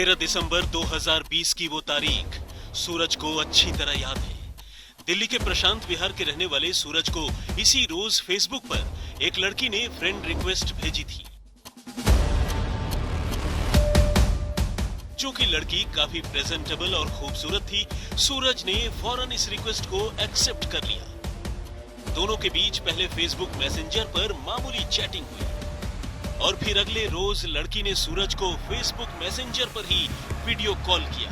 13 दिसंबर 2020 की वो तारीख सूरज को अच्छी तरह याद है। दिल्ली के प्रशांत विहार के रहने वाले सूरज को इसी रोज फेसबुक पर एक लड़की ने फ्रेंड रिक्वेस्ट भेजी थी। चूंकि लड़की काफी प्रेजेंटेबल और खूबसूरत थी, सूरज ने फौरन इस रिक्वेस्ट को एक्सेप्ट कर लिया। दोनों के बीच पहले फेसबुक मैसेंजर पर मामूली चैटिंग हुई और फिर अगले रोज लड़की ने सूरज को फेसबुक मैसेंजर पर ही वीडियो कॉल किया।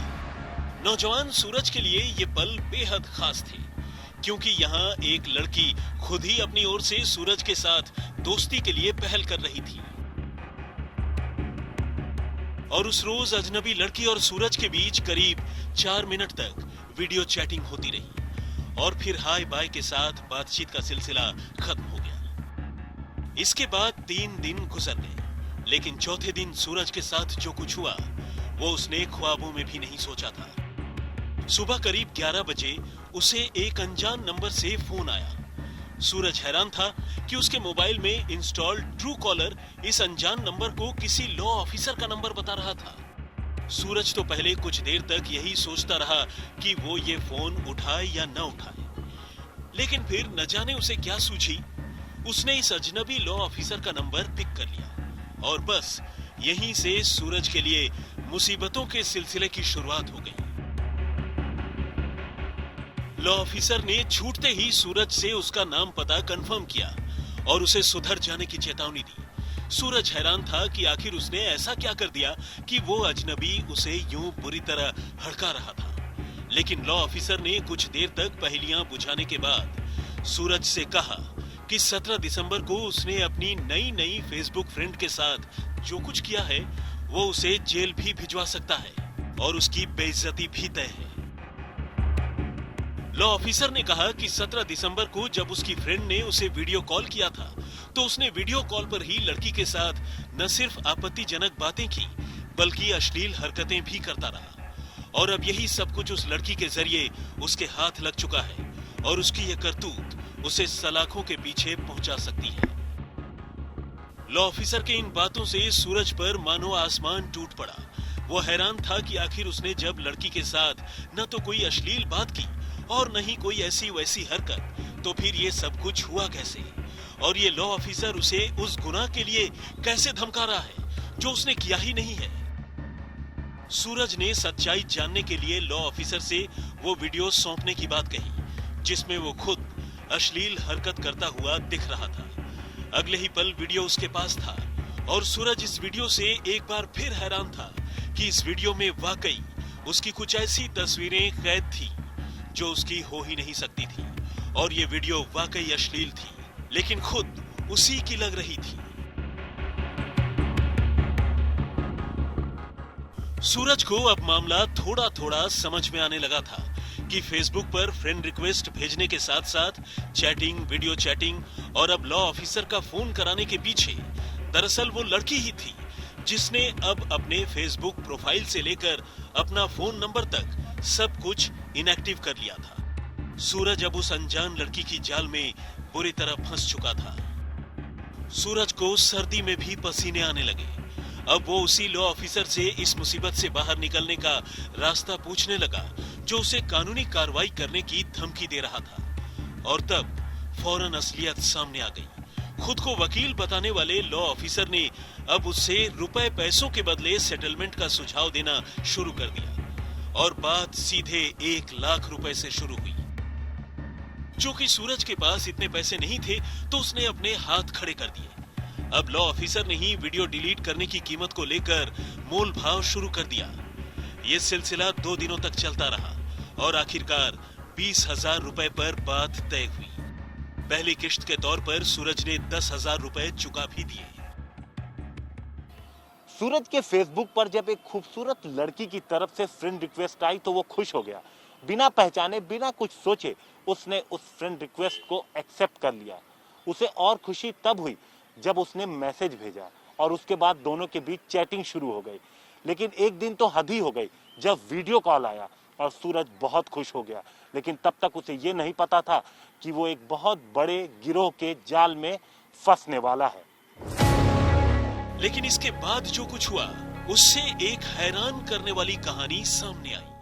नौजवान सूरज के लिए ये पल बेहद खास थे, क्योंकि यहाँ एक लड़की खुद ही अपनी ओर से सूरज के साथ दोस्ती के लिए पहल कर रही थी। और उस रोज अजनबी लड़की और सूरज के बीच करीब 4 मिनट तक वीडियो चैटिंग होती रही और फिर हाय बाय के साथ बातचीत का सिलसिला खत्म हो गया। इसके बाद 3 दिन गुजर गए, लेकिन चौथे दिन सूरज के साथ जो कुछ हुआ वो उसने ख्वाबों में भी नहीं सोचा था। सुबह करीब 11 बजे उसे एक अनजान नंबर से फोन आया। सूरज हैरान था कि उसके मोबाइल में इंस्टॉल्ड ट्रू कॉलर इस अनजान नंबर को किसी लॉ ऑफिसर का नंबर बता रहा था। सूरज तो पहले कुछ देर तक यही सोचता रहा कि वो ये फोन उठाए या न उठाए, लेकिन फिर न जाने उसे क्या सूझी, उसने इस अजनबी लॉ ऑफिसर का नंबर पिक कर लिया और बस यहीं से सूरज के लिए मुसीबतों के सिलसिले की शुरुआत हो गई। लॉ ऑफिसर ने छूटते ही सूरज से उसका नाम पता कंफर्म किया और उसे सुधर जाने की चेतावनी दी। सूरज हैरान था कि आखिर उसने ऐसा क्या कर दिया कि वो अजनबी उसे यूं बुरी तरह हड़का रहा था। लेकिन लॉ ऑफिसर ने कुछ देर तक पहेलियां बुझाने के बाद सूरज से कहा कि 17 दिसंबर को उसने अपनी नई फेसबुक फ्रेंड के साथ जो कुछ किया है वो उसे जेल भी भिजवा सकता है और उसकी बेइज्जती भी तय है। लॉ ऑफिसर ने कहा कि 17 दिसंबर को जब उसकी फ्रेंड ने उसे वीडियो कॉल किया था तो उसने वीडियो कॉल पर ही लड़की के साथ न सिर्फ आपत्तिजनक बातें की बल्कि अश्लील हरकतें भी करता रहा और अब यही सब कुछ उस लड़की के जरिए उसके हाथ लग चुका है और उसकी यह करतूत उसे सलाखों के पीछे पहुंचा सकती है। लॉ ऑफिसर के इन बातों से सूरज पर मानो आसमान टूट पड़ा। वो हैरान था कि आखिर उसने जब लड़की के साथ न तो कोई अश्लील बात की और नहीं कोई ऐसी वैसी हरकत, तो फिर ये सब कुछ हुआ कैसे और ये लॉ ऑफिसर उसे उस गुनाह के लिए कैसे धमका रहा है जो उसने किया ही नहीं है। सूरज ने सच्चाई जानने के लिए लॉ ऑफिसर से वो वीडियो सौंपने की बात कही जिसमें वो खुद अश्लील हरकत करता हुआ दिख रहा था। अगले ही पल वीडियो उसके पास था और सूरज इस वीडियो से एक बार फिर हैरान था कि इस वीडियो में वाकई उसकी कुछ ऐसी तस्वीरें कैद थी जो उसकी हो ही नहीं सकती थी और ये वीडियो वाकई अश्लील थी, लेकिन खुद उसी की लग रही थी। सूरज को अब मामला थोड़ा थोड़ा समझ में आने लगा था कि फेसबुक पर फ्रेंड रिक्वेस्ट भेजने के साथ साथ चैटिंग, वीडियो चैटिंग और अब लॉ ऑफिसर का फोन कराने के पीछे दरअसल वो लड़की ही थी जिसने अब अपने फेसबुक प्रोफाइल से लेकर अपना फोन नंबर तक सब कुछ इनएक्टिव कर लिया था। सूरज अब उस अनजान लड़की की जाल में बुरी तरह फंस चुका था। सूरज को सर्दी में भी पसीने आने लगे। अब वो उसी लॉ ऑफिसर से इस मुसीबत से बाहर निकलने का रास्ता पूछने लगा जो उसे कानूनी कार्रवाई करने की धमकी दे रहा था। और तब फौरन असलियत सामने आ गई। खुद को वकील बताने वाले लॉ ऑफिसर ने अब उससे रुपए पैसों के बदले सेटलमेंट का सुझाव देना शुरू कर दिया और बात सीधे 1 लाख रुपए से शुरू हुई। चूंकि सूरज के पास इतने पैसे नहीं थे तो उसने अपने हाथ खड़े कर दिए। अब लॉ ऑफिसर ने ही वीडियो डिलीट करने की कीमत को लेकर मोल भाव शुरू कर दिया। ये सिलसिला 2 दिनों तक चलता रहा और आखिरकार 20,000 रुपए पर बात तय हुई। पहली किश्त के तौर पर सूरज ने 10,000 रुपए चुका भी दिए। सूरज के फेसबुक पर जब एक खूबसूरत लड़की की तरफ से फ्रेंड रिक्वेस्ट आई तो वो खुश हो गया। बिना पहचाने, बिना कुछ सोचे उसने उस फ्रेंड रिक्वेस्ट को एक्सेप्ट कर लिया। उसे और खुशी तब हुई जब उसने मैसेज भेजा और उसके बाद दोनों के बीच चैटिंग शुरू हो गई। लेकिन एक दिन तो हद ही हो गई जब वीडियो कॉल आया और सूरज बहुत खुश हो गया। लेकिन तब तक उसे ये नहीं पता था कि वो एक बहुत बड़े गिरोह के जाल में फंसने वाला है। लेकिन इसके बाद जो कुछ हुआ उससे एक हैरान करने वाली कहानी सामने आई।